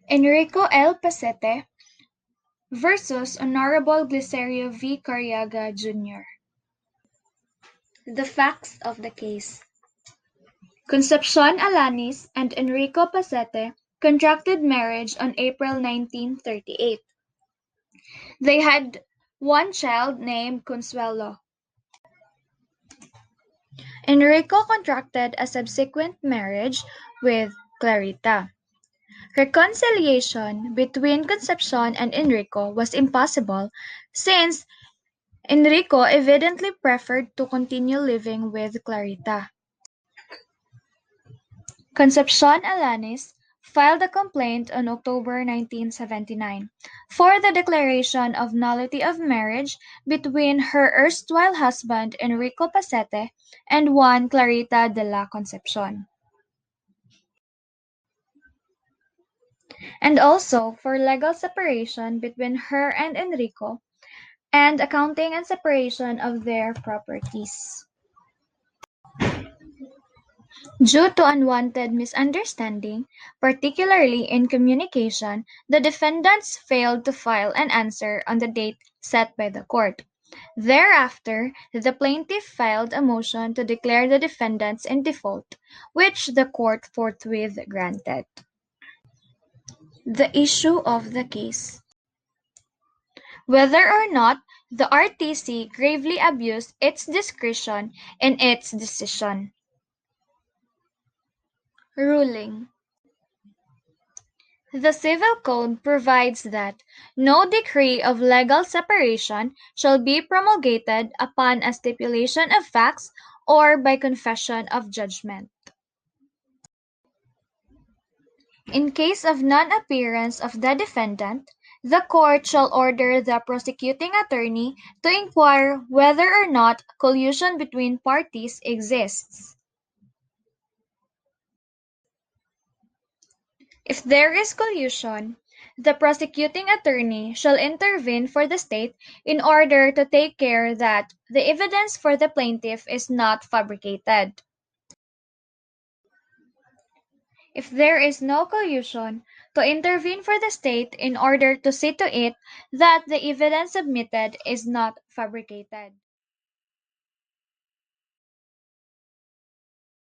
Enrico L. Pacete versus Honorable Glicerio V. Carriaga, Jr. The facts of the case. Concepcion Alanis and Enrico Pacete contracted marriage on April 1938. They had one child named Consuelo. Enrico contracted a subsequent marriage with Clarita. Reconciliation between Concepcion and Enrico was impossible since Enrico evidently preferred to continue living with Clarita. Concepcion Alanis filed a complaint on October 1979 for the declaration of nullity of marriage between her erstwhile husband Enrico Pacete and one Clarita de la Concepcion, and also for legal separation between her and Enrico and accounting and separation of their properties. Due to unwanted misunderstanding, particularly in communication, the defendants failed to file an answer on the date set by the court. Thereafter, the plaintiff filed a motion to declare the defendants in default, which the court forthwith granted. The issue of the case. Whether or not the RTC gravely abused its discretion in its decision. Ruling. The Civil Code provides that no decree of legal separation shall be promulgated upon a stipulation of facts or by confession of judgment. In case of non-appearance of the defendant, the court shall order the prosecuting attorney to inquire whether or not collusion between parties exists. If there is collusion, the prosecuting attorney shall intervene for the state in order to take care that the evidence for the plaintiff is not fabricated. If there is no collusion, to intervene for the state in order to see to it that the evidence submitted is not fabricated.